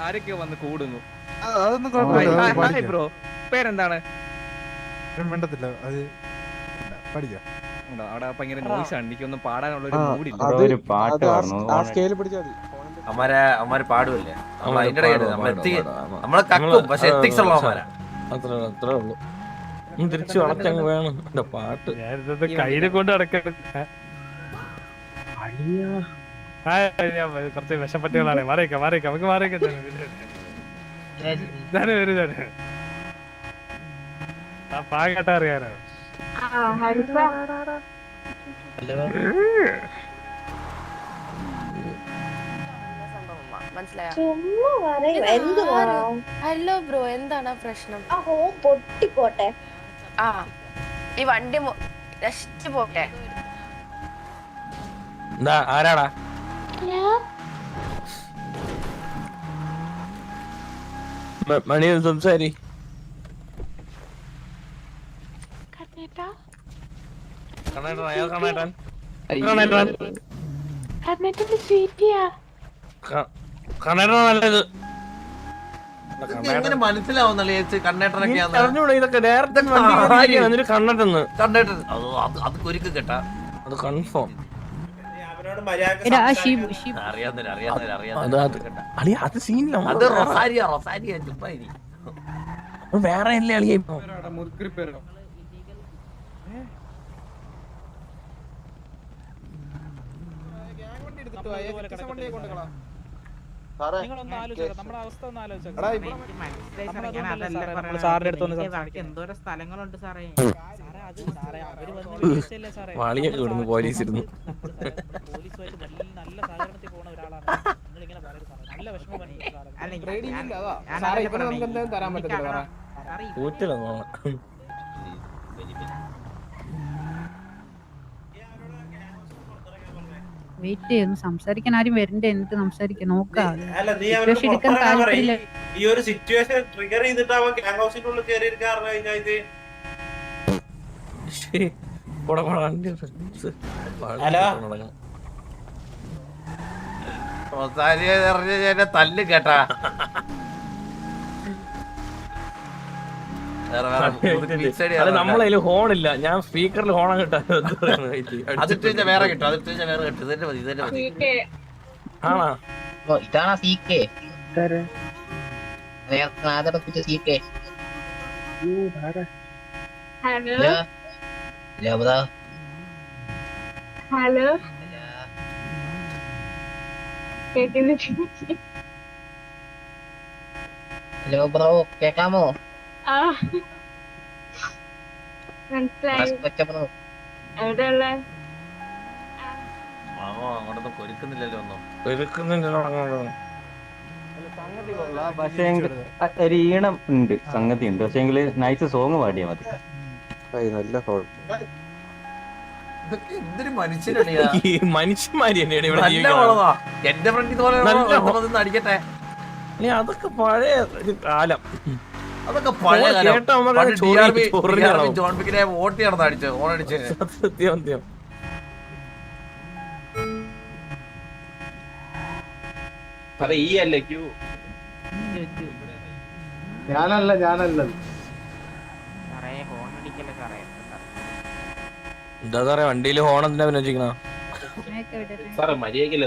ആരൊക്കെയോ വന്ന് കൂടുന്നു. അതൊന്നും കുഴപ്പമില്ല ബ്രോ, പേരെന്താണ്? വേണ്ടത്തില്ല, അത് പഠിക്കാം. അവിടെ ഭയങ്കര നോയിസാണ്, എനിക്കൊന്നും പാടാനുള്ള ഒരു മൂഡില്ല. അമ്മാര് പാടുമല്ലേ, നമ്മളെ കക്കും, പക്ഷെ എത്തിക്സ് ഉള്ളവന്മാരാ. അത്രേ ഉള്ളൂ. തിരിച്ചു വളച്ചങ്ങ് വേണം എന്റെ പാട്ട്. കയ്യില് കൊണ്ട് നടക്കണം. കുറച്ച് വിഷപ്പറ്റുകളാണ്. മാറിയേക്കാം നമുക്ക് മാറിയേക്കാം. ആ പാകട്ട അറിയാനോ? ഹലോ ബ്രോ, എന്താണ് പ്രശ്നം? പൊട്ടിപ്പോട്ടെ. ആ, ഈ വണ്ടി നശിച്ചു പോട്ടെ. ആരാടാ? മണി സംസാരി. നല്ലത് മനസ്സിലാവുന്നല്ലേ കണ്ണേട്ടനൊക്കെയാണ്. ഇതൊക്കെ നേരത്തെ കണ്ണട്ടെന്ന് അത് കുരുക്ക് കേട്ടാ, അത് കൺഫേം. വേറെ അല്ലേ അളിയ ഇപ്പൊ സ്ഥലങ്ങളുണ്ട് സാറേ. വാളിയൊക്കെ വിടുന്നു പോലീസ് ഇരുന്നു. നല്ല സഹകരണത്തിൽ പോകുന്ന ഒരാളാണ് നിങ്ങൾ ഇങ്ങനെ പറയുന്നത്. നല്ല വിഷമം. വെയിറ്റ് ചെയ്യുന്നു, സംസാരിക്കാൻ ആരും വരണ്ടേ? എന്നിട്ട് സംസാരിക്കാൻ നോക്കാം. ഈ ഒരു സിറ്റുവേഷൻ ട്രിഗർ ചെയ്തിട്ട് അവൻ ഗ്യാങ് ഹൗസിന്റെ ഉള്ളിൽ കയറിയിരിക്കാറ് കഴിഞ്ഞാൽ ഇത് തല്ല് കേട്ടാ. നമ്മളതിൽ ഹോണില്ല, ഞാൻ സ്പീക്കറിൽ ഹോണ കിട്ടാ. വേറെ കിട്ടും, അതിട്ട് വേറെ കിട്ടും. ഇതന്നെ മതി, ഇതന്നെ മതി. ആണോ? ഇതാണോ സീക്കേ? ഹലോ, ഹലോ ബ്രോ, കേക്കാമോ? എവിടെയുള്ള അങ്ങോട്ടൊന്നും കൊരുക്കുന്നില്ലല്ലോ ഒന്നും. പക്ഷേ ഒരു ഈണം ഉണ്ട്, സംഗതി ഉണ്ട്. പക്ഷെ നൈസ് സോങ് പാടിയാ മതി. നല്ല എന്തൊരു മനുഷ്യനടിയാ, മനുഷ്യന്മാരി എന്റെ ഫ്രണ്ട് അടിക്കട്ടെ. അതൊക്കെ പഴയ ഒരു കാലം, അതൊക്കെ പഴയ കാലം. ജോൺ ബിക്കിനെ വോട്ട് ചെയ്യണം അടിച്ച് ഓണടിച്ച്. സത്യം സത്യം. ഞാനല്ല എന്താ സാറേ വണ്ടിയില് ഹോൺ എന്തിനാ അഭിനയിച്ചിരിക്കണ? ഞാനും മര്യാദക്കില്ല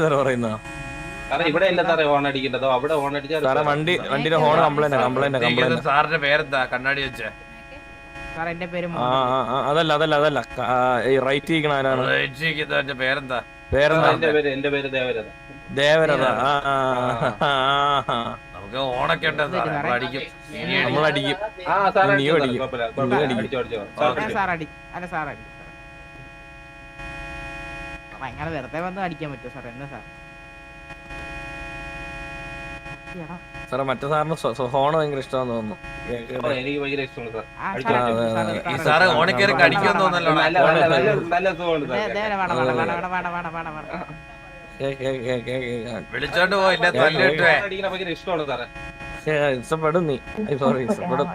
സാറേ പറയുന്ന. സാറേ വണ്ടിയുടെ ഹോൺ കംപ്ലൈന്റ്. സാറിന്റെ പേരെന്താ? കണ്ണാടി വെച്ചേ. അതല്ല റൈറ്റ് ചെയ്യണ ആരാണ്? പേരെന്താ? ദേവരഥ. നമുക്ക് ഓണൊക്കെ ഉണ്ട്, നമ്മളടിക്കും. നീ അടിക്കും. അങ്ങനെ വെറുതെ വന്ന് അടിക്കാൻ പറ്റുമോ സാർ? എന്നാ സാർ? സാറേ മറ്റേ സാറിന് ഹോൺ ഭയങ്കര ഇഷ്ടമാണെന്ന് തോന്നുന്നു. എനിക്ക് ഭയങ്കര ഇഷ്ടമാണ് സാർ. സാറ് ഓണ കയറി കടിക്കുമെന്ന് തോന്നല്ലോ. വിളിച്ചോണ്ട് പോയില്ല, തല്ലിട്ടേ. ഇഷ്ടപ്പെടും നീ. സോറി, ഇഷ്ടപ്പെടും.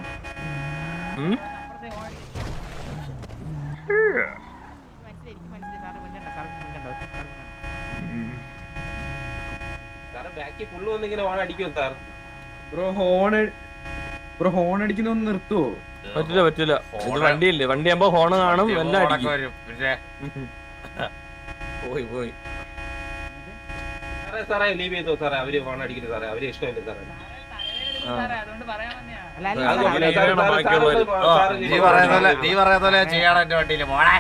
ബാക്കി ഫുള്ള് വന്നിങ്ങനെ ഹോൺ അടിക്കുമോ സാർ? ബ്രോ ഹോൺ അടിക്കുന്നൊന്ന് നിർത്തുവോ? പറ്റില്ല പറ്റില്ല, ഇത് വണ്ടിയില്ലേ, വണ്ടിയാകുമ്പോ ഹോൺ കാണും എല്ലാം അടിക്കും. പോയി പോയി സാറേ ലീവ് ചെയ്തോ സാറേ, അവര് ഹോൺ അടിക്കുന്നു സാറേ, അവര് ഇഷ്ടമല്ല സാറേ. നീ പറയുന്ന പോലെ ചെയ്യണം എന്റെ വണ്ടിയില് മോളെ.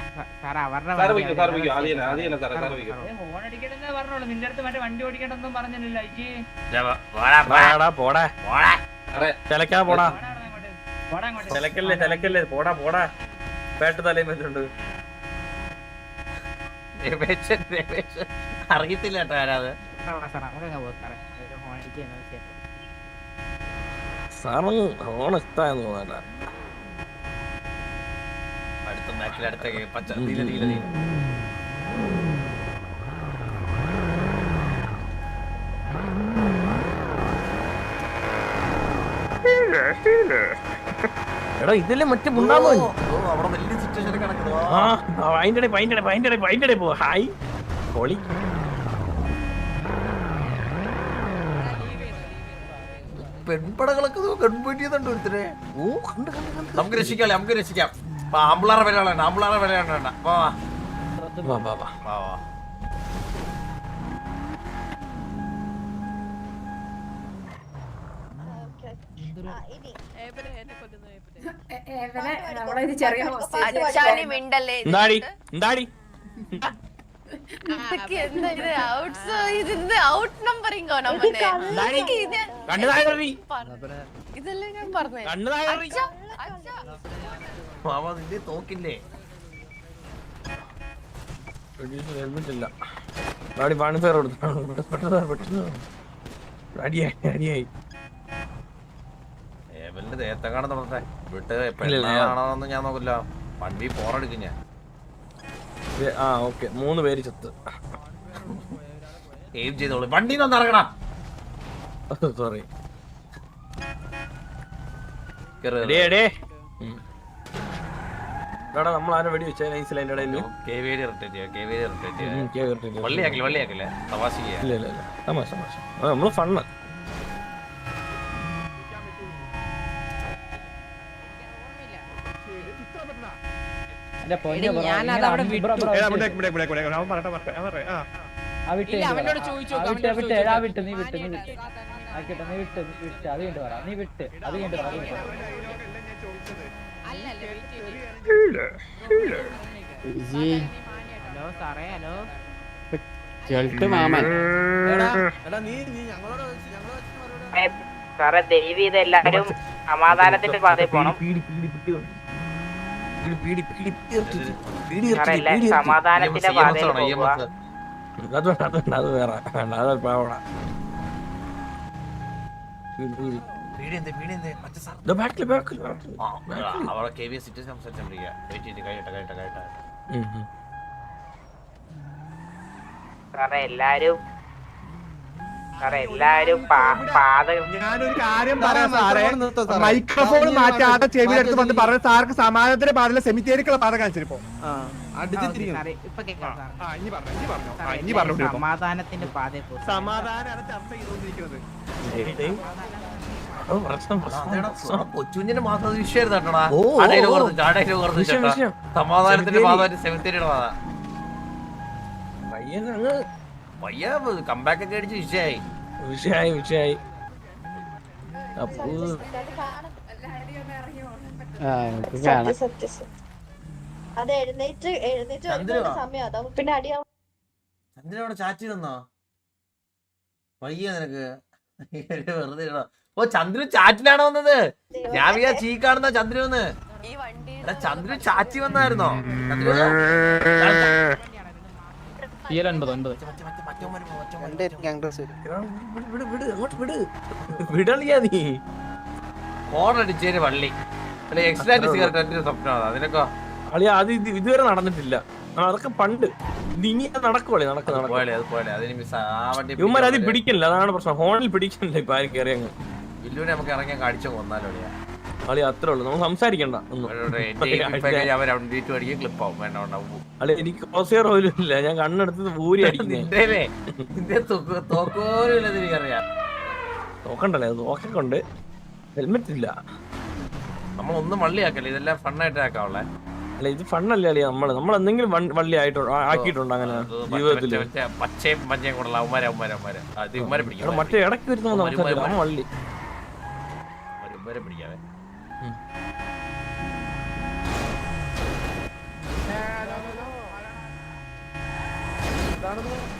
ചിലക്കാ പോടാ, ചിലക്കല്ലേ ചിലക്കല്ലേ, പോടാ പോടാ, പേട്ട് തലയും വെച്ചിട്ടുണ്ട്. അറിയത്തില്ല കേട്ടോ ആരാത്. സാറിന് ഹോൺ ഇഷ്ടമായെന്ന് തോന്നണ്ട. അടുത്ത ബാക്കിൽ അടുത്ത പച്ച നീല നീല നീല. എടാ ഇതില്ലേ മറ്റേ മുണ്ടാമോ അവിടെ വലിയ സിറ്റുവേഷൻ കിടക്കുന്നു. അതിന്റെ പോ. ഹായ് പൊളി. പെൺപടകളൊക്കെ കൺപീറ്റിയതുണ്ട് ഒരുത്തരെ. നമുക്ക് രക്ഷിക്കാം, നമുക്ക് രക്ഷിക്കാം. ആമ്പിളാറെ വിലയാണ്, ആമ്പിളാറെ വിലയാണ്. വാ വാ വാ വാ. വാ വാ. എന്താടി എന്താടി മാമാ നിന്റെ തോക്കില്ലേ? ഹെൽമെറ്റില്ല. ഡാഡി വാണിഫയർ കൊടുത്തു. പെട്ടെന്ന് പെട്ടെന്ന് അടിയായി അടിയായി. ഏവലിന്റെ ദേഹത്തെങ്ങാണ് തുടർത്തെ വിട്ട് എപ്പോഴാണോന്ന് ഞാൻ നോക്കില്ല. വണ്ടി പോറെടുക്കും ഞാൻ. ആ ഓക്കെ, 3 പേര് ചത്ത്. എയിം ചെയ്തോളൂ, വണ്ടിന്ന് ഇറങ്ങണം. സോറി. നമ്മൾ ആരും വെടി വെച്ചാൽ അതിന്റെ ഇടയിൽ വള്ളിയാക്കില്ലേ തമാശ. ഇല്ല ഇല്ല ഇല്ല, തമാശ തമാശ, നമ്മള് ഫണ്ണ്. സാറേ ദയവ് ചെയ്ത് എല്ലാരും സമാധാനത്തിന്റെ പാതയിൽ പോണം. സമാധാനത്തിന്റെ പാതയിൽ പോകുക. അത് വേറെ സാറേ എല്ലാരും പാത. ഞാനൊരു കാര്യം പറയാം സാറേ, മൈക്രോഫോൺ മാറ്റാതെ ചെവിയെടുത്ത് വന്ന് പറഞ്ഞ സാർക്ക് സമാധാനത്തിന്റെ പാടില്ല, സെമിത്തേരിക്കുള്ള പാത കാണിച്ചിരിപ്പോ. സമാധാനത്തിന്റെ പാതയിൽ പോകും. സമാധാനമാണ് ചർച്ച ചെയ്തുകൊണ്ടിരിക്കുന്നത്. കൊച്ചുഞ്ഞിന്റെ മാത്രം വിഷയമായിരുന്നു. സമാധാനത്തിന്റെ പാതമായിട്ട് സെമിത്തേരിയുടെ പാത. പയ്യ കമ്പാക്ക് ഒക്കെ അടിച്ച് വിഷയായി. ചന്ദ്രനോട് ചാറ്റ് തന്നോ പയ്യ നിനക്ക്? വെറുതെ ഓ ചന്ദ്രൻ ചാറ്റിലാണോ വന്നത്? ഞാൻ ചീ കാണുന്ന ചന്ദ്രന്ന്. ചന്ദ്രൻ ചാറ്റി വന്നായിരുന്നോ? വിടളിയാ നീ ഓണടിച്ചേര് വള്ളി എക്സ്ട്രാ സിഗരറ്റ് സ്വപ്നമാണ് അതിനൊക്കെ. അളിയാ അത് ഇതുവരെ നടന്നിട്ടില്ല, അതൊക്കെ പണ്ട്. ഇനി നടക്കുവളെ ഇവന്മാർ അത് പിടിക്കണില്ല, അതാണ് പ്രശ്നം. ഹോണിൽ പിടിക്കണില്ല ഇപ്പൊ ആരും കയറി അങ്ങ്. വില്ലുവിനെ നമുക്ക് ഇറങ്ങിയാൽ കാണിച്ചു കൊന്നാലോ? അളി അത്രേ ഉള്ളൂ, നമുക്ക് സംസാരിക്കണ്ട ഒന്നും. അളി എനിക്ക് ക്രോസിയർ പോലും ഇല്ല, ഞാൻ കണ്ണെടുത്തത് ഊരി അടിക്കുന്നേ. നോക്കണ്ടല്ലേ, നോക്കിക്കൊണ്ട് ഹെൽമെറ്റ് ഇല്ല. നമ്മളൊന്നും വള്ളിയാക്കല്ലേ, ഇതെല്ലാം ഫണ്ണായിട്ട് ആക്കാവുള്ളേ. അല്ല ഇത് ഫണ്ണല്ലേ അളിയാ, നമ്മൾ എന്തെങ്കിലും വള്ളി ആക്കിയിട്ടുണ്ടോ അങ്ങനെ ജീവിതത്തില്? പച്ചയും മഞ്ഞയും കൂടെ മറ്റേ ഇടയ്ക്ക് വരുന്ന വള്ളി പിടിക്കാവേ.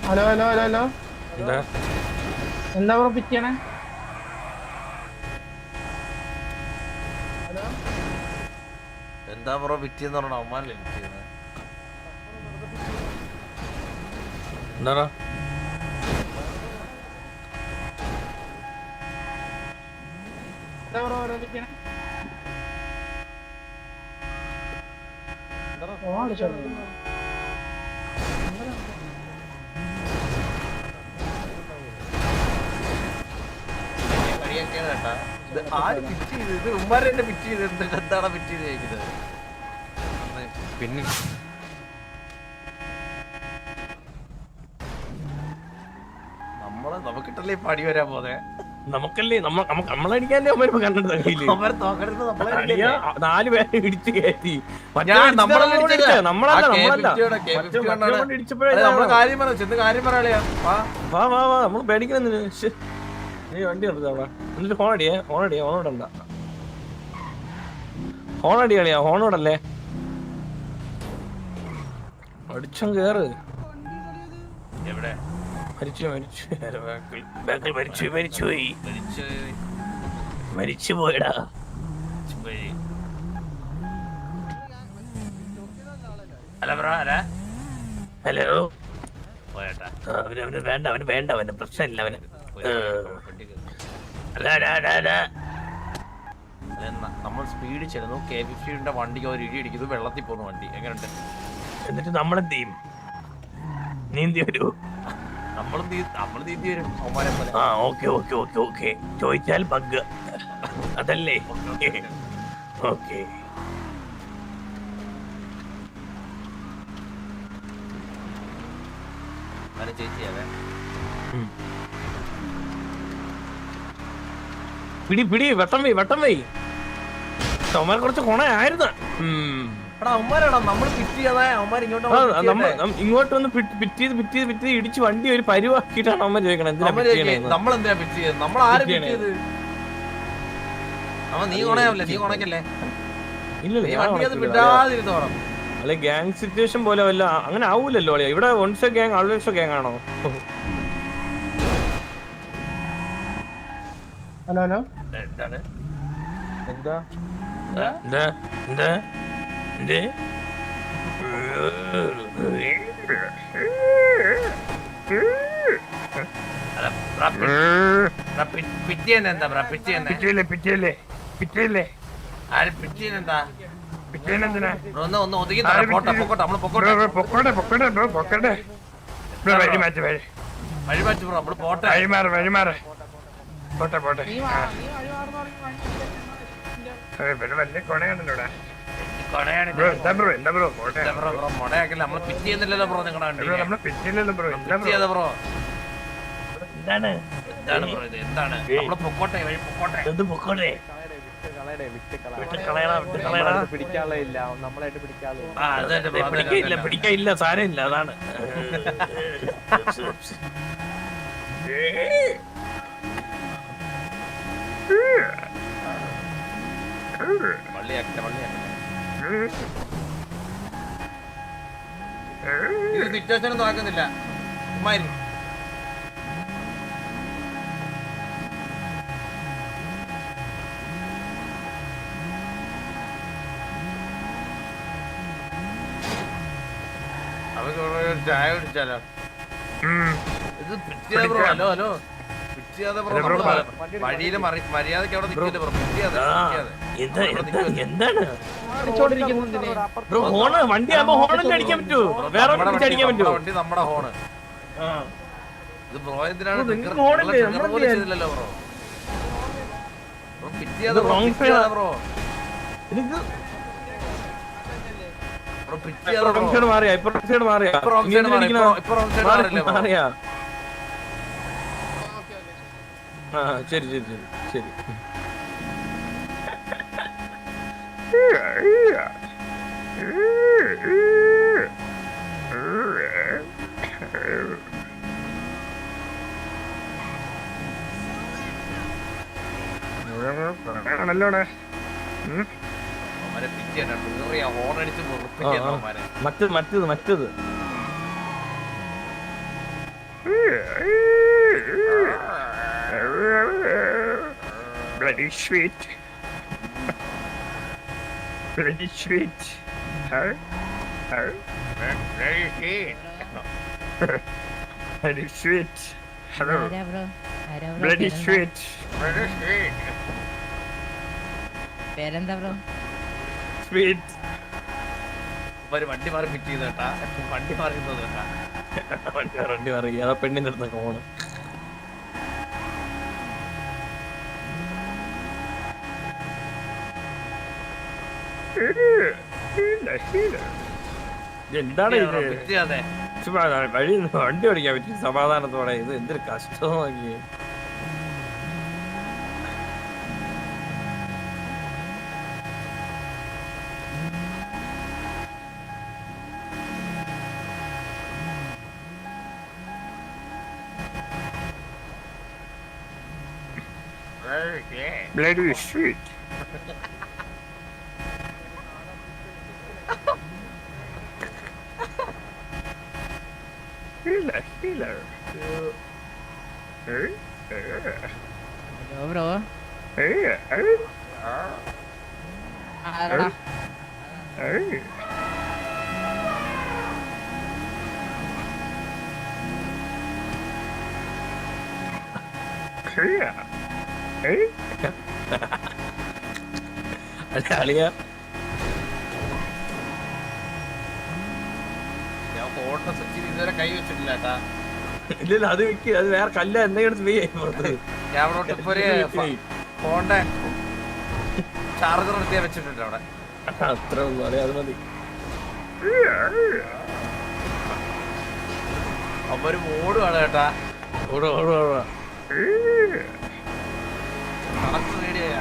ഹലോ ഹലോ ഹലോ ഹലോ, എന്താ പിറ്റേണേ? എന്താ ബ്രോ പിറ്റേന്ന് പറഞ്ഞ അവന്മാരല്ലേ പിറ്റേന്ന്? എന്താ പിന്നെ നമുക്കിട്ടല്ലേ പടി വരാൻ പോന്നെ. നമുക്കല്ലേ നമ്മളടിക്കാല്ലേ അവര് കണ്ടിട്ട് 4 പേരെ ഇടിച്ചു കയറ്റി. നമ്മള് പേടിക്കണെന്ന് വണ്ടി എടുത്ത അവിടെ എന്നിട്ട് ഹോണടിയണ്ട ഹോണടിയാളിയാ, ഹോണോടല്ലേ അടിച്ചം കേറ്. എവിടെ മരിച്ചു പോയടാ. ഹലോ അവന് വേണ്ട അവന് പ്രശ്നമില്ല അവന്. നമ്മൾ സ്പീഡ് ചെല്ലുന്നു, K50 വണ്ടിക്ക് ഒരു ഇടി ഇടിക്കുന്നു, വെള്ളത്തിൽ പോകുന്ന വണ്ടി എങ്ങനെയുണ്ട്? എന്നിട്ട് നമ്മളെന്ത് ചെയ്യും? നീന്തി വരൂ? നമ്മൾ നീന്തി വരും അവന്മാരെ പോലെ. ആ ഓക്കെ ചോദിച്ചാൽ ബഗ് അതല്ലേ? ഓക്കെ ചേച്ചിയാവേ പിടി വെട്ടം വൈ അവന്മാർ കുറച്ച് കൊണയായിരുന്നു. ഇങ്ങോട്ട് വന്ന് പിറ്റേത് ഇടിച്ച് വണ്ടി ഒരു പരുവാക്കിയിട്ടാണ് അമ്മ ചോദിക്കണത്. അല്ലെ ഗ്യാങ് സിറ്റുവേഷൻ പോലെ വല്ല അങ്ങനെ ആവൂലല്ലോ അളിയാ. ഇവിടെ once a gang always a gang ആണോ? ഹലോ ഹലോ, എന്താണ് എന്താ വലിയ കൊണയാണല്ലോ പിടിക്കില്ല സാരമില്ല അതാണ്. ഇത് സിറ്റുവേഷൻ ഒന്നും ആക്കുന്നില്ല. അവർക്ക് ചായ കുടിച്ചാലോ? ഇത് പിറ്റിയാതെ ബ്രോ. ഹലോ ഹലോ പിറ്റിയാതെ ബ്രോ, വഴിയില് മര്യാദക്ക് അവിടെ നിൽക്കില്ല ബ്രോ. എന്താണ് വണ്ടി ആകുമ്പോ ഹോണല്ലേ അടിക്കാൻ പറ്റൂ? വേറെ അടിക്കാൻ പറ്റുമോ? വണ്ടി നമ്മുടെ ഹോണ്. ഇത് ബ്രോ എന്തിനാണ് ചെയ്തില്ലല്ലോ ബ്രോ? പിറ്റ് ചെയ്യാതെ ബ്രോ wrong പിറ്റ് side ചെയ്യാതെ ആ. ബ്രോ എനിക്ക് ബ്രോ പിറ്റ് ചെയ്യാതെ ബ്രോ സൈഡ് മാറിയാ ഇപ്പൊ സൈഡ് മാറിയാ ഇപ്പൊ റോങ് സൈഡ് മാറി ഇപ്പൊ റോങ് സൈഡ് മാറില്ലേ ബ്രോ മാറിയാ ആ ശരി ശരി ശരി ശരി ആണല്ലോടെ അവരെ പിറ്റ് ചെയ്യണ്ട ഹോൺ അടിച്ച് മുറിപ്പിക്കാൻ അവന്മാരെ മറ്റത് Bloody sweet. Bloody sweet. Huh? Very sweet. Bloody sweet. Hello. Bloody sweet. Bloody sweet. പേരെന്താ ബ്രോ? Sweet. അവര് വണ്ടി മാറി പിറ്റ് ചെയ്ത് കേട്ടാ വണ്ടി മാറി കേട്ടാ വണ്ടി മാറി അതാ പെണ്ണിന്റെ അടുത്തൊക്കെ പോണം എന്താണ് ഇത് പിറ്റ് ചെയ്യാതെ വഴി വണ്ടി ഓടിക്കാൻ പറ്റി സമാധാനത്തോടെ ഇത് എന്തൊരു കഷ്ടം നോക്കി Bloody sweet. Healer. ബ്രോ അളിയ ഞാൻ ഫോട്ടോ സ്വിച്ചിൽ ഇതുവരെ കൈ വെച്ചിട്ടില്ല കേട്ടാ ഇല്ല അത് വെക്ക് അത് വേറെ കല്ല എന്തെങ്കിലും വെയ്യായി പുറത്ത് ഞാൻ അവിടെ ഇപ്പൊ ഒരു ഫോണിന്റെ ചാർജർ എടുത്ത് ഞാൻ വെച്ചിട്ടുണ്ട് അവിടെ അത്ര ഉള്ളു അതെ അത് മതി അപ്പൊ ഒരു മോഡുമാണ് കേട്ടാ ഓടാ കണക്ട് റേഡിയായ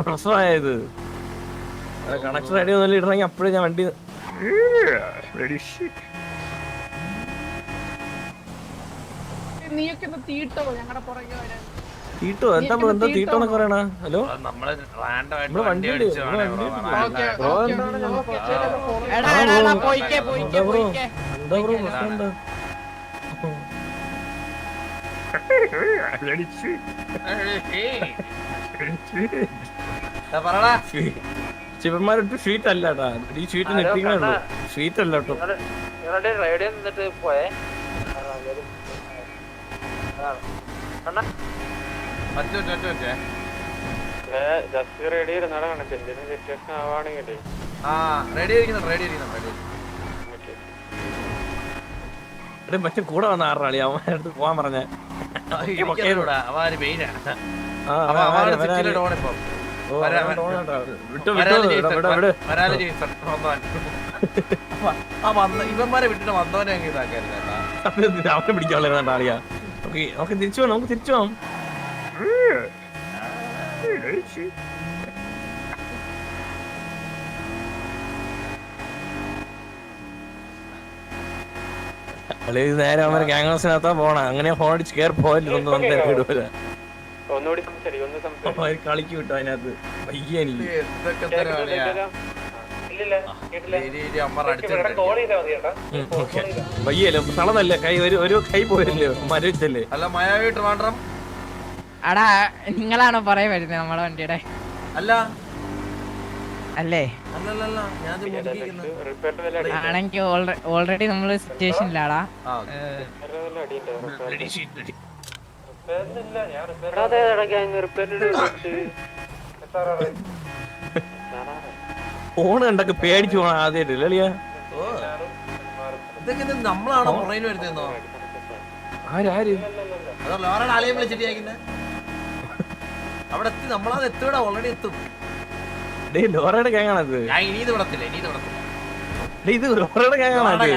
പ്രശ്നമായത് കണക്ഷൻ റെഡി ഒന്നും ഇടണമെങ്കിൽ അപ്പോഴും ഞാൻ വണ്ടി തീട്ടോ എന്താ എന്താ തീട്ടോ എന്നൊക്കെ പറയണ ഹലോ നമ്മള് റാൻഡമായിട്ട് നമ്മള് വണ്ടി വണ്ടി അടിച്ചു എന്താ ബ്രോ പ്രശ്നം എന്താ പറടാ ശിവന്മാരൊട്ട് സ്വീറ്റ് അല്ലാട്ടാ ഈ സ്വീറ്റ് നെറ്റിങ്ങുള്ളൂ സ്വീറ്റ് അല്ല കേട്ടോ റേഡിയോ നിന്നിട്ട് പോയേ റെഡി മറ്റേ കൂടെ വന്ന ആറാളി അവന്മാരുടെ അടുത്ത് പോവാൻ പറഞ്ഞ ഇവന്മാരെ വിട്ടിട്ട് വന്നവനെ ഇതാക്കരുത് അവനെ പിടിക്കാനുള്ള ആളിയാ ഓക്കെ നമുക്ക് തിരിച്ചു പോവാം നമുക്ക് തിരിച്ചു പോവാം നേരെ അവന്മാരെ ഗ്യാങ് ഹൗസിനകത്താ പോണ അങ്ങനെ ഫോൺ അടിച്ച് കയറി പോയല്ലോ വിടൂല കളിക്ക് വിട്ടു അതിനകത്ത് വയ്യ എനിക്ക് വയ്യല്ലോ തളന്നല്ലേ കൈ ഒരു കൈ പോയല്ലോ മരവിച്ചല്ലേ അല്ല മയാവി ട്രിവാൻഡ്രം അടാ നിങ്ങളാണോ പറയാൻ വരുന്നത് നമ്മളെ വണ്ടിയുടെ അല്ല അല്ലേ അല്ലല്ല ഞാൻ ആണെങ്കിൽ ഓൾറെഡി നമ്മള് സിറ്റുവേഷനിലാടാ ഫോണ് കണ്ടൊക്കെ പേടിച്ചു പോണ ആദ്യമായിട്ടില്ല അളിയാ ഇതൊക്കെ നമ്മളാണോ പുറകിൽ വരുന്നോ ആര് ലോറയുടെ ആലയം വിളിച്ചിട്ട് അവിടെ എത്തി. നമ്മളത് എത്തൂടെ ഓൾറെഡി എത്തും. ലോറയുടെ ഗ്യാങ്ങാണത്. ഞാൻ ഇനി ഇത് വിടത്തില്ല. ഇത് ലോറയുടെ ഗ്യാങ്ങാണത്.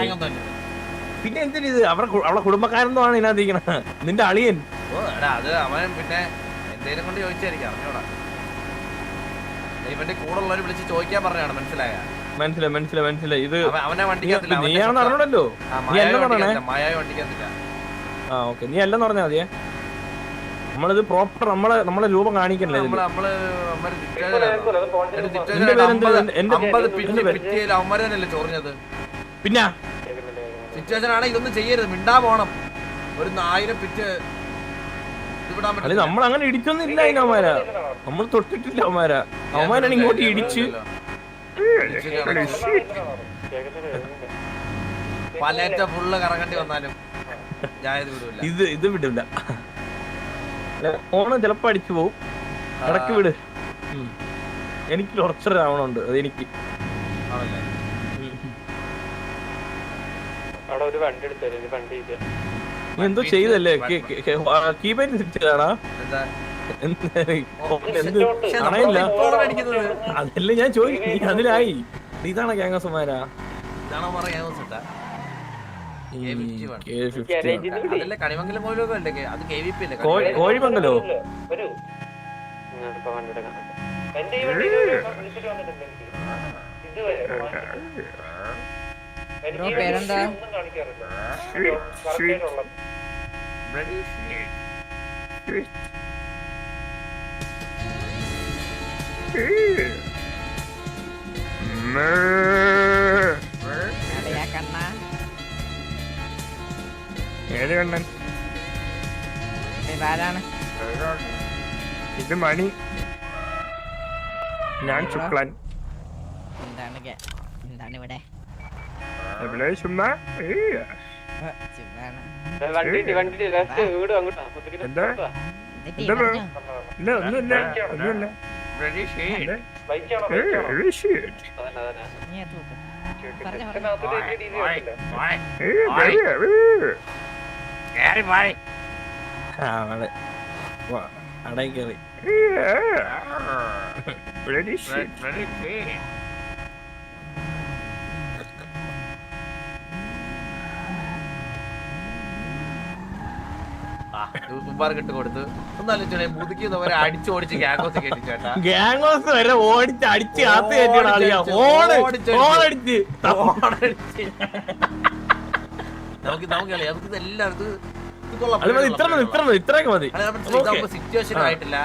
പിന്നെ എന്തിനാ ഇത്? അവളെ കുടുംബക്കാരെന്തോ ആണ് ഇതിനകത്തിരിക്കണ. നിന്റെ അളിയൻ. അത് അവൻ പിന്നെ എന്തേലും കൊണ്ട് ചോദിച്ചായിരിക്കും. അറിഞ്ഞോടാ. ഇവന്റെ കൂടെ ഉള്ളവര് വിളിച്ച് ചോദിക്കാൻ പറഞ്ഞാണ്. മനസ്സിലായ? മനസ്സിലായി. ഇത് അവനെ വണ്ടിക്കത്തില്ല. നീയാണെന്ന് അറിഞ്ഞൂടല്ലോ. മായാവി വണ്ടിക്കത്തില്ല. ആ ഓക്കെ, നീ അല്ലെന്ന് പറഞ്ഞാൽ മതിയേ. നമ്മളിത് പ്രോപ്പർ നമ്മളെ രൂപം കാണിക്കണല്ലേ. ചോറിഞ്ഞത് പിന്നെ സിറ്റുവേഷൻ ആണ്. ഇതൊന്നും ചെയ്യരുത്. മിണ്ടാ പോണം. ഒരു 1000 പിറ്റ് അല്ലെ നമ്മൾ അങ്ങനെ ഇടിച്ചൊന്നും ഇല്ല. അവന്മാരാ നമ്മൾ തൊട്ടിട്ടില്ല. അവന്മാരാണ് ഇങ്ങോട്ട് ഇടിച്ച് പലേറ്റ ഫുള്ള് കറങ്ങണ്ടി വന്നാലും ഇത് വിടില്ല. ഓണം ചിലപ്പോ അടിച്ചു പോവും. ഇടക്ക് വിട്. എനിക്ക് ടോർച്ചർ ആവണുണ്ട്. അതെനിക്ക് നീ എന്തോ ചെയ്തല്ലേ? കീപൈറ്റ് തിരിച്ചതാടാ. കാണാനില്ല. അതല്ലേ ഞാൻ ചോദിക്കും. അതിലായി. ഇതാണ് ഗ്യാങ്സുമാരാ. കോഴിമംഗലോ? പേരെന്താ? ഏത് കണ്ണൻ? ഇത് മണി. ഞാൻ ശുക്ലൻ. എന്താണ് ഇവിടെ? എവിടെ ചുമ്മാ? എന്താ? ഒന്നുമില്ല. അടയ്ക്കറി ഇട്ട് കൊടുത്ത് ഒന്നാലോചിച്ചോടെ അടിച്ചോടിച്ച് ഗ്യാങ്ങോസ് കേട്ടി ചേട്ടാ. ഗ്യാങ്ങോസ് വരെ ഓടിച്ച് അടിച്ച് കാത്ത് കയറ്റിയ ആളിയാ. ഓടിച്ച് നമുക്ക് എല്ലായിടത്തും ഇത്രയൊക്കെ മതി. സിറ്റുവേഷൻ ആയിട്ടില്ല.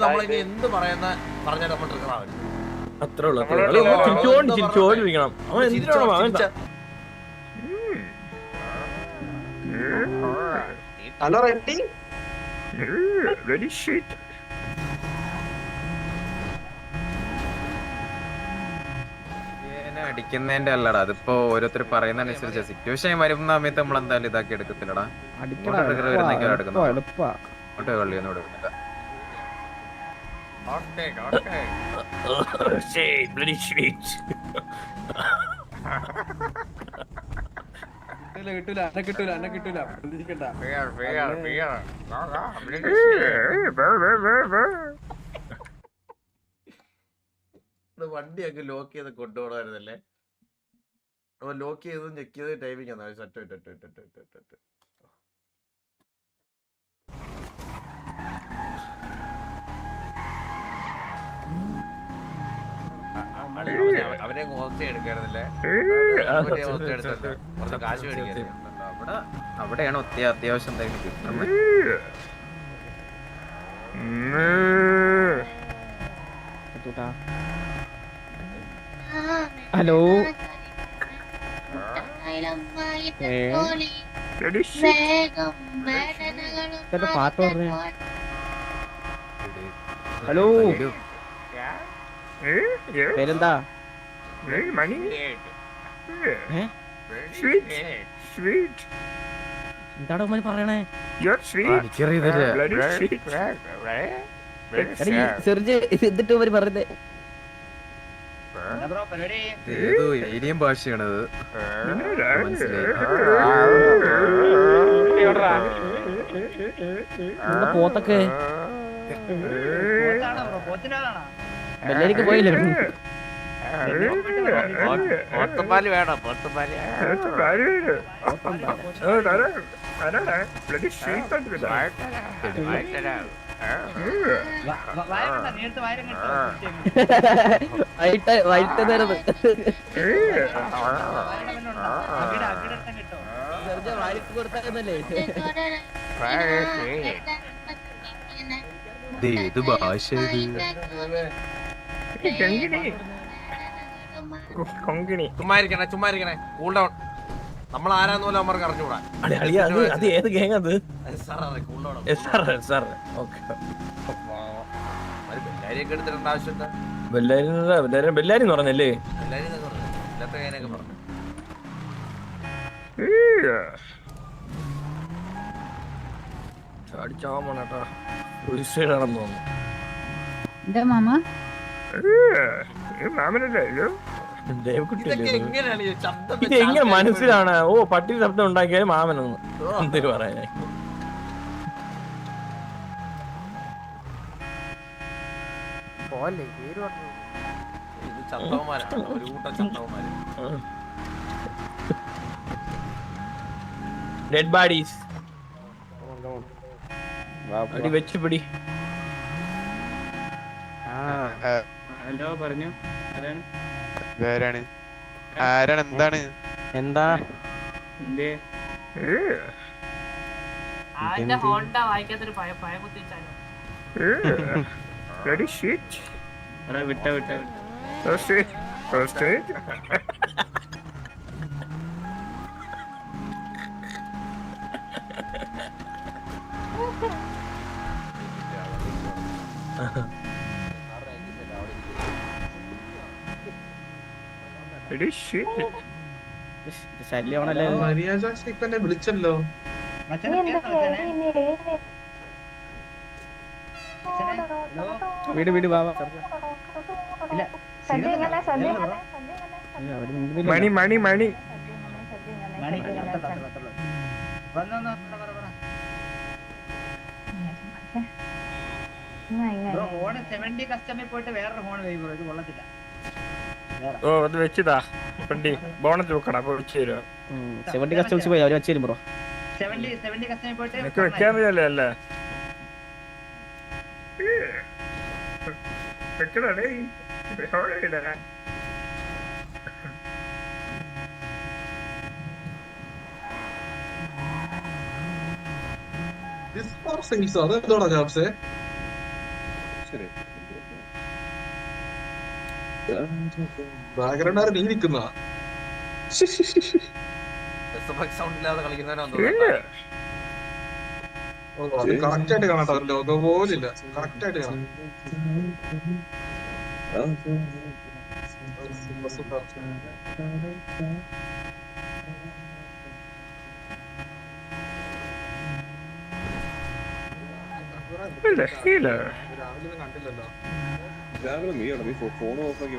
നമ്മളിനി എന്ത് പറഞ്ഞാൽ നമ്മൾ അത്രേ ഉള്ളൂ. ചിരിച്ചോണ്ടിരിക്കണം. അവൻ എന്തിനാണോ അവൻ ഹലോ റെഡി റെഡി ഷീറ്റ്. അടിക്കുന്നതിന്റെ അല്ലടാ. അതിപ്പോ ഓരോരുത്തർ പറയുന്നതനുസരിച്ച് സിറ്റുവേഷൻ വരുന്ന സമയത്ത് നമ്മൾ എന്തായാലും ഇതാക്കി എടുക്കത്തില്ലടാ. കള്ളിയൊന്നും എടുക്കുന്നില്ല. വണ്ടിയൊക്കെ ലോക്ക് ചെയ്ത് കൊണ്ടുപോകണമായിരുന്നല്ലേ. അപ്പൊ ലോക്ക് ചെയ്ത് ചെക്ക് ചെയ്ത് ടൈമിംഗ് ആണ്. അവനെ ഹോസ്റ്റേ എടുക്കായിരുന്നല്ലേ. കുറച്ച് കാശ് മേടിക്കായിരുന്നു. അവിടെയാണ് അത്യാവശ്യം എന്തെങ്കിലും കിട്ടുന്നത്. ഹലോ പാട്ട് പറഞ്ഞ. ഹലോ പേരെന്താ? മണി. എന്താണ് ഉമ്മ പറയണേ? സെർജ് എന്നിട്ട് പറഞ്ഞേ ഏതോ ഏരിയൻ ഭാഷയാണത് മനസ്സിലായി. പോത്തൊക്കെ പോയില്ലേ പോത്തുപാല് വേണം പോത്തുപാല് ഏത് ഭാഷ ഇത്? ചുമ്മാരിക്കണേ കൂൾ ഡൗൺ. നമ്മൾ ആരാന്ന് പോലും അവർക്ക് അറിഞ്ഞുകൂടാ. അത് ഏത് ഗാങ് അത്? കൂൾ ഡൗൺ ബെല്ലാരിയൊക്കെ എടുത്തിട്ടുണ്ട്. ആവശ്യം എന്താ? ബെല്ലാരി എന്ന് പറഞ്ഞല്ലേ? ബെല്ലാരി എന്നൊക്കെ പറഞ്ഞു. ഇല്ലാത്ത കാര്യമൊക്കെ പറഞ്ഞു. അടിച്ചാമണേട്ടാ സൂയിസൈഡാണെന്ന് തോന്നുന്നു. എന്താ മാമ ഇതൊക്കെ എങ്ങനെയാണ് ഈ ശബ്ദം ഇത് എങ്ങനെ മനസ്സിലാണ്? ഓ പട്ടി ശബ്ദം ഉണ്ടാക്കിയാൽ മാമനൊന്ന് എന്തൊരു പറയാ. ഇത് ചത്തവന്മാരാണ്, ഒരു കൂട്ടം ചത്തവന്മാര്. ഡെഡ് ബോഡീസ് അടി വെച്ച് പിടി. ഹലോ പറഞ്ഞു ആരാണ് എന്താണ് എന്താ വിട്ട ശല്യമാണല്ലേ. വിളിച്ചല്ലോ വീട് വീട് ബാബ മണി മണി മണി ഓ അത് വെച്ചതാ വണ്ടി ബോണസ് വെക്കടാ അപ്പൊ വെച്ച് തരുമോ? 70 കസ്റ്റമേഴ്സ് പോയി അവര് വെച്ച് തരും ബ്രോ. 70 കസ്റ്റമേഴ്സ് പോയിട്ട് എനിക്ക് വെക്കാൻ പറ്റില്ല അല്ലേ? വെക്കണേ അതെന്തോടാ ജാബ്സേ? ബാക്ക്ഗ്രൗണ്ട് നീ നിക്കുന്ന സൗണ്ട് ഇല്ലാതെ കളിക്കുന്നവനാണ് കറക്റ്റ് ആയിട്ട് കാണാട്ടോ. ലോഗോ പോലില്ല, കറക്റ്റ് ആയിട്ട് കാണാം. രാവിലെ കണ്ടില്ലല്ലോ. നീ ഫോൺ ഓഫ് ആക്കി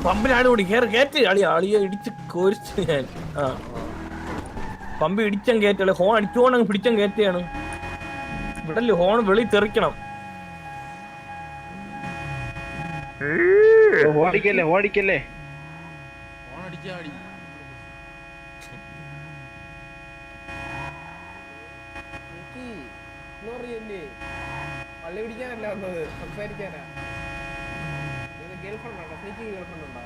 പമ്പിലാണ് കൂടി കയറ്റി അളിയെ ഇടിച്ച് കോരിച്ച് ഞാൻ. ആ പമ്പ് ഇടിച്ചാൻ കയറ്റല്ലേ, ഹോൺ അടിച്ചോണ്ട് പിടിച്ചാൻ കയറ്റിയാണ്. ഇവിടല്ലേ ഹോൺ വെളി തെറിക്കണം. ഓടിക്കല്ലേ ഓടിക്കല്ലേ പള്ളി പിടിക്കാനല്ല വന്നത്, സംസാരിക്കാനാ. ഗേൾഫ്രണ്ട് ഉണ്ടോ? സ്നീക്കിംഗ് ഗേൾഫ്രണ്ട് ഉണ്ടോ?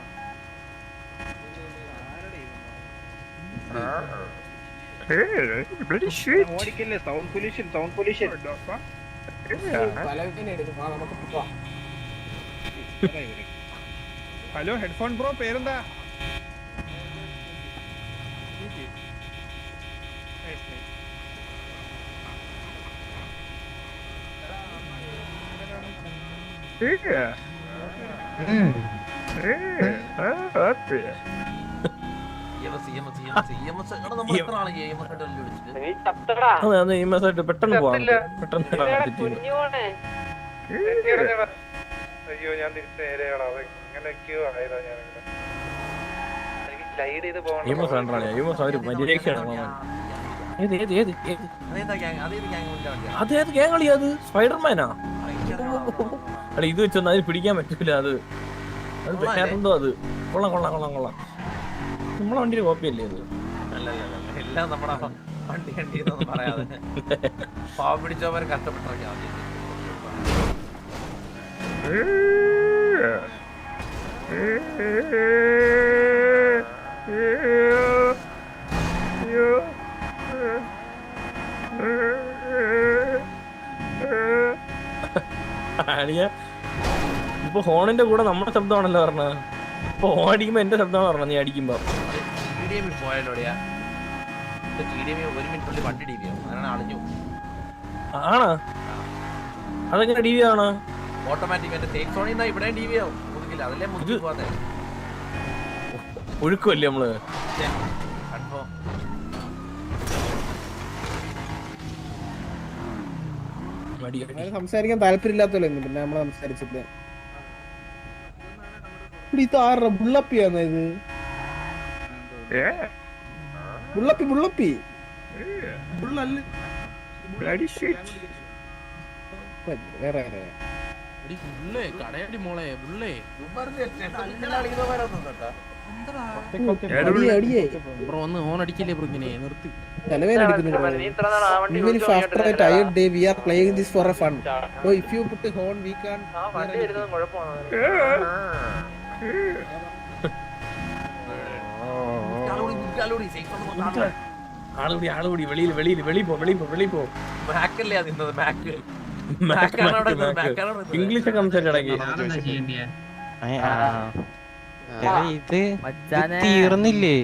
ഓടിക്കല്ലേ sound pollution sound pollution. Hello headphone bro പേരെന്താ? അതെ ഈ മാസമായിട്ട് പെട്ടെന്ന് പോവാം പെട്ടെന്ന് അയ്യോ ഞാൻ തിരിച്ചു നേരെയാണ് അത് എങ്ങനെയൊക്കെയോ ആയതാ ഞാനിങ്ങനെ എനിക്ക് സ്ലൈഡ് ചെയ്ത് പോകണം. ഈ മാസം ഈ മാസം അവര് മര്യാദക്കാണ് അതേത് ഗ്യാങ് കളി അത് സ്പൈഡർമാനാ അല്ല ഇത് വെച്ചൊന്നും അതിന് പിടിക്കാൻ പറ്റൂല അത് വേറെന്തോ അത് കൊള്ളാം കൊള്ളാം കൊള്ളാം കൊള്ളാം നമ്മളെ വണ്ടിയുടെ കോപ്പിയല്ലേ അത് എല്ലാം നമ്മുടെ വണ്ടി കണ്ടിന്നൊന്നും പറയാതെ പാവം പിടിച്ചവർ കഷ്ടപ്പെട്ടിറങ്ങിയാ ഇപ്പൊ ഹോണിന്റെ കൂടെ നമ്മുടെ ശബ്ദമാണല്ലോ പറഞ്ഞ ഇപ്പൊ ഹോൺ അടിക്കുമ്പോ എന്റെ ശബ്ദമാണ് പറഞ്ഞ നീ അടിക്കുമ്പോ പോയാലോടെയാ ഒരു മിനിറ്റുള്ളിൽ വണ്ടി ഡി വി ആവും അങ്ങനെ അളിഞ്ഞു ആണോ അതെങ്ങനെ ടി വി ആണോ ഓട്ടോമാറ്റിക് എന്റെ സേഫ് സോണിൽ നിന്നാ ഇവിടെ ഡി വി ആവും മുതുകില്ല അതല്ലേ മുതുകി പോകാതെ ഒഴുക്കുമല്ലേ നമ്മള് കൺഫേം സംസാരിക്കാൻ താല്പര്യമില്ലാത്തല്ലോ പിന്നെ നമ്മള് സംസാരിച്ചിട്ട് ഇത് ആരുടെ ബുള്ളപ്പിയാന്നോ ഇത് ബുള്ളപ്പി ബുള്ളപ്പി വേറെ കടയടി മോളെ ബുള്ളേ ബ്രോ ഒന്ന് ഹോൺ അടിക്കില്ലേ ബ്രോ ഇങ്ങനെ നിർത്തി തലവേദന അടിക്കുന്നു even if after a tired day we are playing this for a fun so if you put a horn we can വണ്ടി എടുക്കുന്നത് കുഴപ്പമാണ് ആളുകൂടി വെളിയിൽ പോ മാക്കല്ലേ അതിന്നത് മാക്ക് ഇംഗ്ലീഷ് ഒക്കെ സംസാരിച്ചിടങ്ങി ഇത് തീർന്നില്ലേ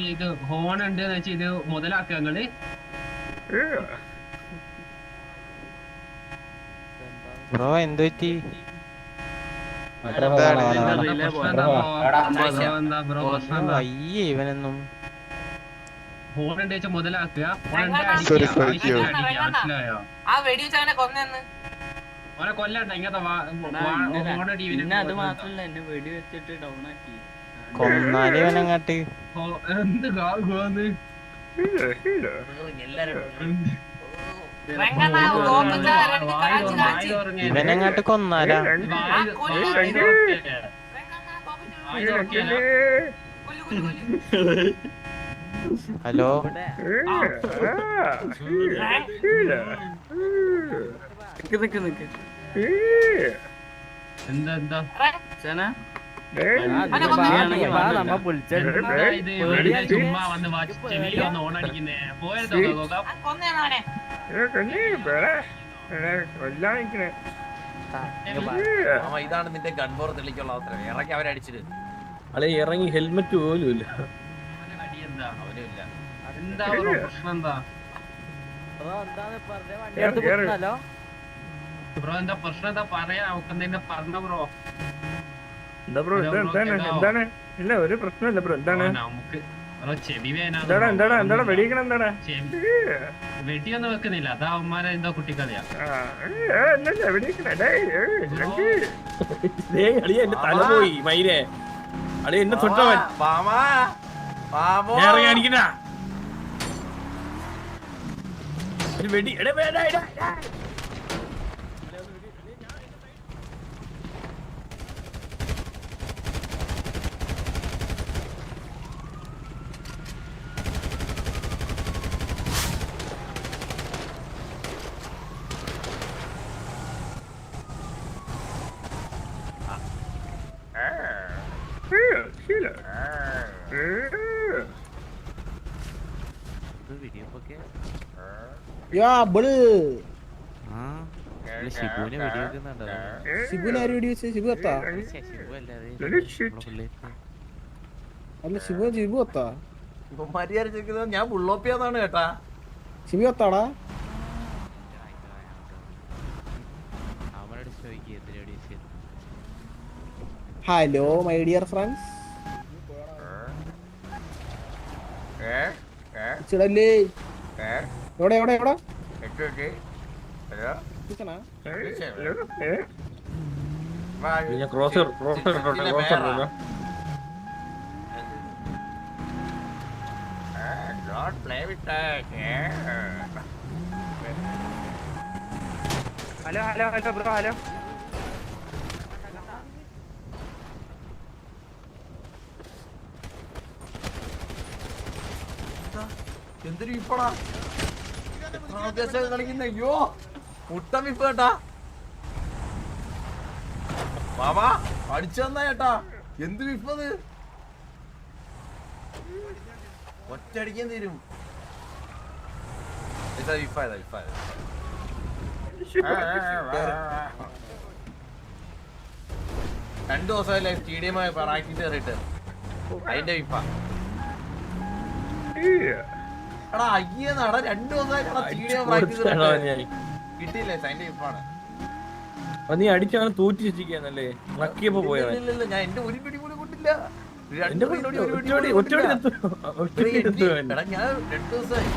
ഇത് ഹോൺ ഉണ്ട് ഇത് മുതലാക്കങ്ങള് ബ്രോ എന്ത് പറ്റി അയ്യേ ഇവനൊന്നും ഹോൺ ഉണ്ട് മുതലാക്കുക ഓനെ കൊല്ലണ്ട ഇങ്ങനത്തെ അത് മാത്രല്ല എന്നെ വെടി വെച്ചിട്ട് ഡൗൺ ആക്കി കൊന്നാലേ ഇവനങ്ങാട്ട് എന്ത് ഇവനങ്ങാട്ട് കൊന്നാലാ ഹലോ എന്താ ചുമ്മാ വന്ന് ചെവിയിലൊന്ന് ഓണടിക്കുന്നേ പോയതോ ഇതാണ് നിന്റെ ഗൺബോർ തെളിക്കുള്ള അവസരം ഇറക്കി അവരടിച്ചിട്ട് അല്ലെ ഇറങ്ങി ഹെൽമെറ്റ് പോലും ഇല്ല അവനുമില്ല എന്താ പ്രശ്നം എന്താ ബ്രോ എന്താ പ്രശ്നം എന്താ പറയാ എന്തെങ്കിലും പറഞ്ഞ ബ്രോ എന്താ ബ്രോ എന്താണ് ഇല്ല ഒരു പ്രശ്നമില്ല ബ്രോ എന്താണ് നമുക്ക് ചെവി വേന എന്താടാ വെടിയിക്കണം എന്താടാ വെടിയൊന്നും വെക്കുന്നില്ല അതാ അവന്മാരെ എന്തോ കുട്ടിക്കറിയാ എന്റെ തല പോയി മൈരേ അളി എന്നെ തൊട്ടവൻ അടിക്കണ ഒരു വെടി ശിബുവിനെ ആര് വെടി വെച്ച് ശിബു എത്താ അല്ല ശിബു എത്താ ഞാൻ ബുള്ളോപ്പിയാന്നാണ് കേട്ടാ ശിബു എത്താടാ ഹലോ മൈ ഡിയർ ഫ്രണ്ട്സ് ചിടല്ലേ എവിടെ എവിടെ എവിടെ ഇരിക്കണാ? ഞാൻ ക്രോസർ hello hello hello bro hello എന്തൊരു വിപ്പടാ കളിക്കുന്ന അയ്യോ മുട്ട വിപ്പ് കേട്ടാ ബാബാ അടിച്ചു തന്നാ ചേട്ടാ എന്ത് വിപ്പത് ഒറ്റയടിക്കാൻ തരും രണ്ടു ദിവസമല്ലേ സ്റ്റേഡിയം പ്രാക്ടീസ് കയറിയിട്ട് അതിന്റെ വിപ്പ എടാ അയ്യെന്നാടാ 2 ദിവസമായിട്ടാ സ്റ്റേഡിയം പ്രാക്ടീസ് കിട്ടിയില്ലേ അതിന്റെ വിപ്പാണ്. നീ അടിച്ചാണ് തൂറ്റി വെച്ചിരിക്കാന്നല്ലേ നക്കിയപ്പോ പോയാ ഇല്ല ഞാൻ എന്റെ ഒരു പിടി പോലും കൊണ്ടില്ല. ഒറ്റ എടാ ഞാൻ 2 ദിവസമായി